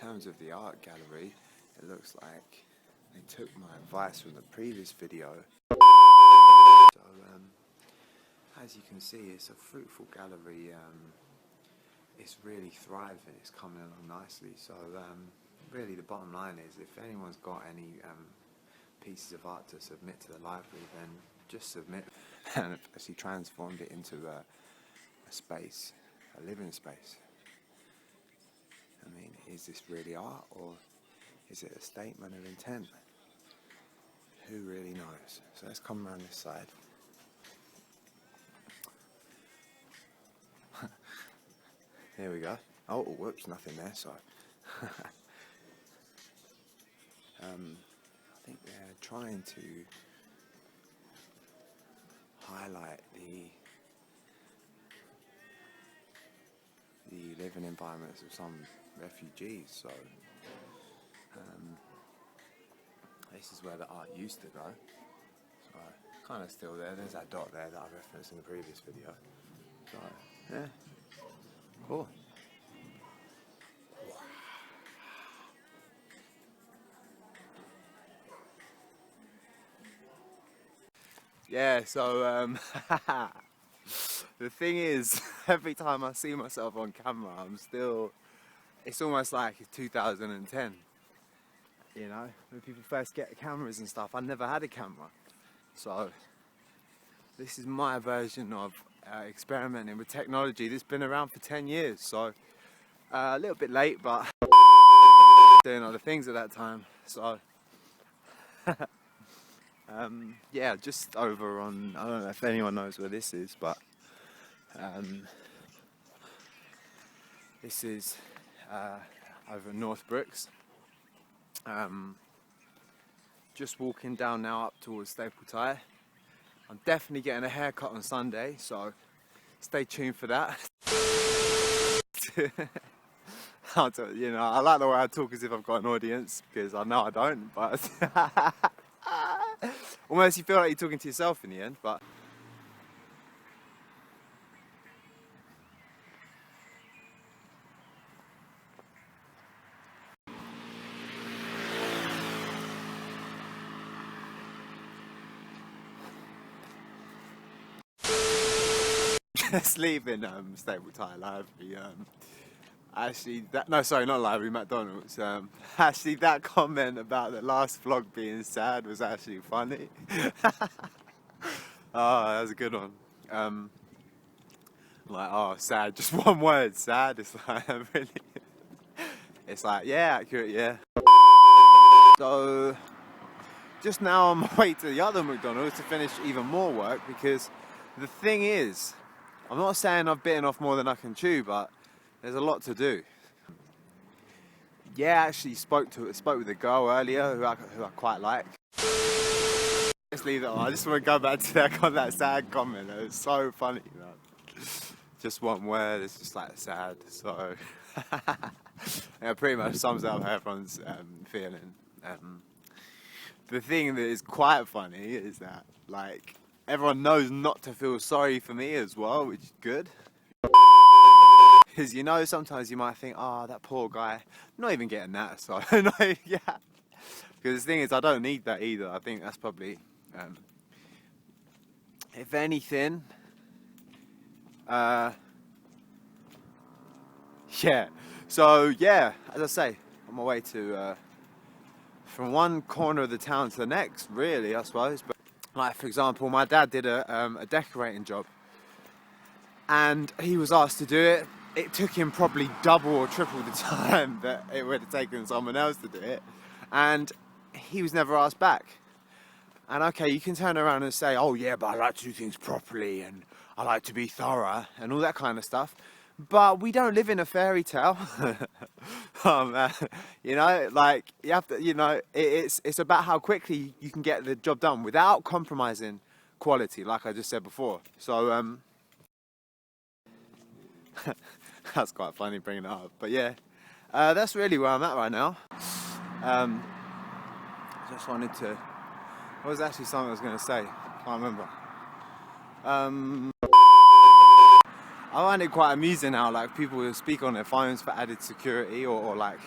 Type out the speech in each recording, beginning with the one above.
terms of the art gallery, it looks like they took my advice from the previous video. So, as you can see, it's a fruitful gallery. It's really thriving, it's coming along nicely. So really the bottom line is, if anyone's got any pieces of art to submit to the library, then just submit. And actually transformed it into a space, a living space. I mean, is this really art, or is it a statement of intent? Who really knows? So let's come around this side. Here we go. Oh, whoops, nothing there, so. I think they're trying to highlight the living environments of some refugees. So this is where the art used to go. So kind of still there. There's that dot there that I referenced in the previous video. So yeah, cool. Yeah, so the thing is, every time I see myself on camera, it's almost like it's 2010, you know, when people first get cameras and stuff. I never had a camera, so this is my version of experimenting with technology that's been around for 10 years, so a little bit late, but doing other things at that time, so yeah, just over on, I don't know if anyone knows where this is, but this is over North Brooks. Just walking down now up towards Staple Tire. I'm definitely getting a haircut on Sunday, so stay tuned for that. You know, I like the way I talk as if I've got an audience, because I know I don't, but almost you feel like you're talking to yourself in the end, but just leaving Staple Tire Library. Actually, not library, McDonald's. Actually, that comment about the last vlog being sad was actually funny. Oh, that was a good one. Like, oh, sad, just one word, sad. It's like, really, it's like, yeah, accurate, yeah. So, just now on my way to the other McDonald's to finish even more work, because the thing is, I'm not saying I've bitten off more than I can chew, but there's a lot to do. Yeah, actually spoke with a girl earlier who I quite like. Let's leave that on. I just want to go back to that sad comment. It was so funny, you know. Just one word. It's just like sad. So yeah, pretty much sums up how everyone's feeling. The thing that is quite funny is that, like, everyone knows not to feel sorry for me as well, which is good. Because, you know, sometimes you might think, oh, that poor guy. I'm not even getting that, so no, yeah. Because the thing is, I don't need that either. I think that's probably, if anything, yeah. So yeah, as I say, on my way to from one corner of the town to the next, really, I suppose. But like, for example, my dad did a decorating job, and he was asked to do it. It took him probably double or triple the time that it would have taken someone else to do it, and he was never asked back. And okay, you can turn around and say, oh yeah, but I like to do things properly, and I like to be thorough, and all that kind of stuff. But we don't live in a fairy tale. You know, like, you have to, you know, it's about how quickly you can get the job done without compromising quality, like I just said before. So, that's quite funny bringing it up, but yeah, that's really where I'm at right now. Just wanted to, what was actually something I was going to say, can't remember. I find it quite amusing how, like, people will speak on their phones for added security, or like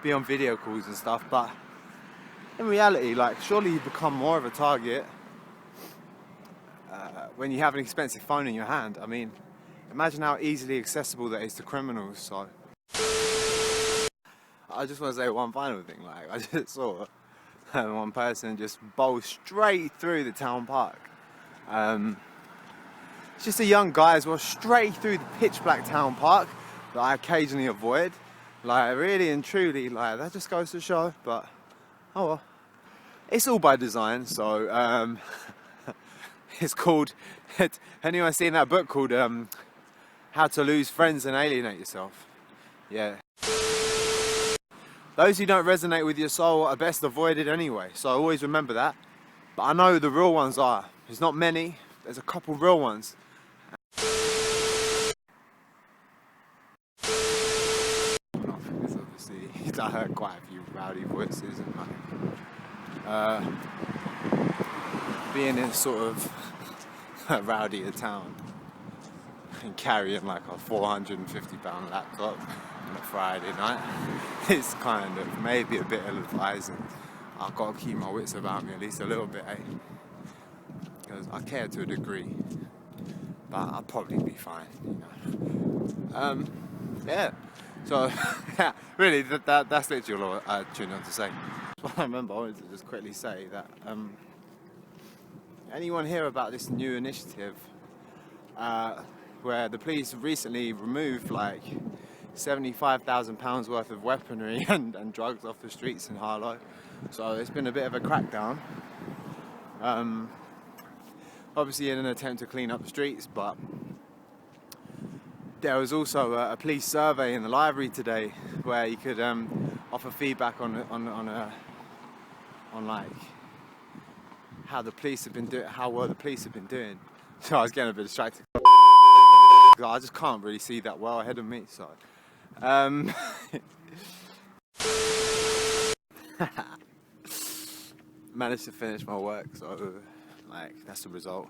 be on video calls and stuff, but in reality, like, surely you become more of a target when you have an expensive phone in your hand. I mean, imagine how easily accessible that is to criminals. So I just want to say one final thing. Like, I just saw one person just bowl straight through the town park. It's just a young guy as well, straight through the pitch black town park that I occasionally avoid. Like, really and truly, like, that just goes to show. But oh well, it's all by design. So it's called, anyone seen that book called How to Lose Friends and Alienate Yourself? Yeah. Those who don't resonate with your soul are best avoided anyway, so always remember that. But I know the real ones are. There's not many, there's a couple real ones. Obviously, I heard quite a few rowdy voices and like, being in sort of a rowdier town and carrying like a 450-pound laptop on a Friday night is kind of maybe a bit ill-advising. I've got to keep my wits about me at least a little bit, because I care to a degree, but I'll probably be fine, you know. Yeah. So yeah, really, that's literally all I tuned on to say. I remember I wanted to just quickly say that anyone hear about this new initiative where the police recently removed like £75,000 worth of weaponry and drugs off the streets in Harlow? So it's been a bit of a crackdown, obviously in an attempt to clean up the streets, but there was also a police survey in the library today where you could offer feedback on like how the police have been doing, how well the police have been doing. So I was getting a bit distracted. I just can't really see that well ahead of me. So managed to finish my work. So like that's the result.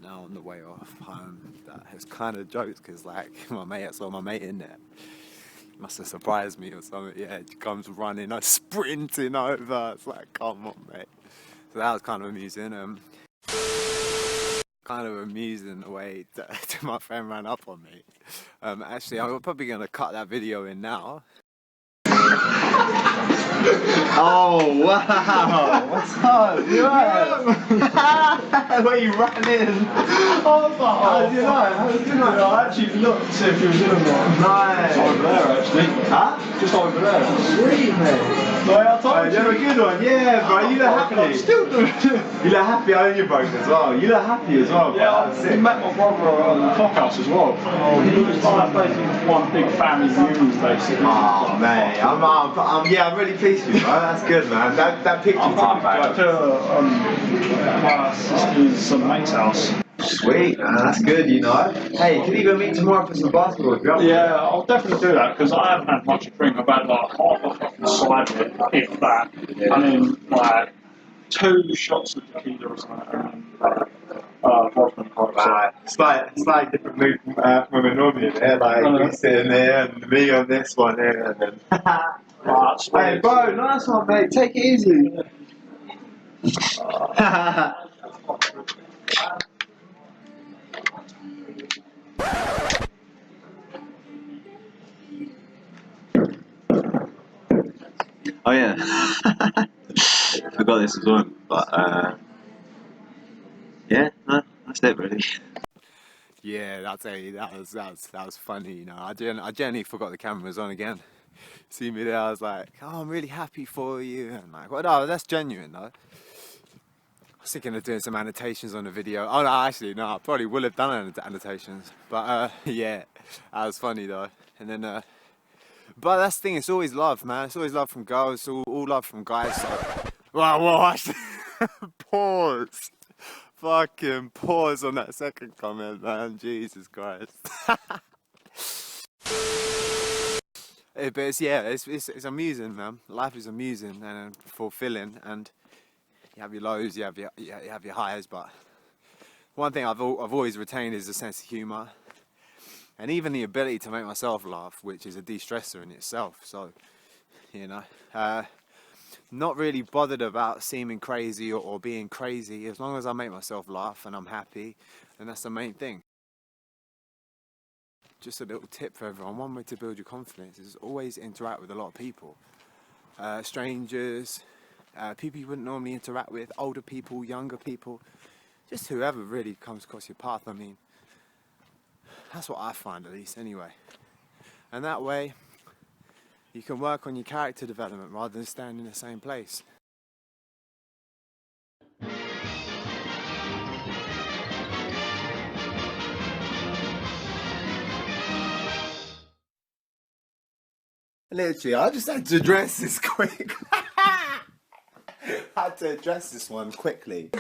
Now on the way off home, that has kind of jokes because like I saw my mate in there. Must have surprised me or something. Yeah, he comes running, sprinting over. It's like, come on, mate. So that was kind of amusing. Kind of amusing the way that my friend ran up on me. Actually, I'm probably going to cut that video in now. Oh wow! What's up? You alright? Where you running? How's your night? I actually looked to see if you was in or not. Nice. Just over there actually. Huh? Just over there. Sweet, mate. No, I told you. You're a good one. Yeah, bro. You look happy. I'm still doing it. You look happy. I own your broke as well. You look happy as well. Yeah, I met my brother at the Cockhouse as well. Oh, he was basically one big family reunion, basically. Oh, mate. I'm really pleased with you, bro. That's good, man. That picture. I'm back to my sister's mate's house. Sweet, man. That's good, you know. Hey, can you go meet tomorrow for some basketball? Yeah, I'll definitely do that because I haven't had much to drink. I've had like half a fucking cider, if that. Yeah. And then like 2 shots of tequila or something. It's like different mood from when normally there. Like me sitting there and me on this one here and then. Hey, bro, nice one, mate. Take it easy. Oh yeah, forgot this as well. But yeah, no, that's it really. Yeah, that was funny. You know, I genuinely forgot the camera was on again. See me there, I was like, oh, I'm really happy for you. And like, well, no, that's genuine though. I was thinking of doing some annotations on the video. Oh no, actually, no, I probably will have done annotations. But yeah, that was funny though. And then, but that's the thing, it's always love, man. It's always love from girls, it's all love from guys. So, well, actually, pause. Fucking pause on that second comment, man. Jesus Christ. But it's amusing, man. Life is amusing and fulfilling, and you have your lows, you have your highs. But one thing I've always retained is a sense of humour. and even the ability to make myself laugh, which is a de-stressor in itself. So, you know, not really bothered about seeming crazy or being crazy. As long as I make myself laugh and I'm happy, then that's the main thing. Just a little tip for everyone: one way to build your confidence is always interact with a lot of people, strangers, people you wouldn't normally interact with, older people, younger people, just whoever really comes across your path. I mean, that's what I find, at least, anyway. And that way you can work on your character development rather than standing in the same place. Literally, I just had to address this quick. I had to address this one quickly.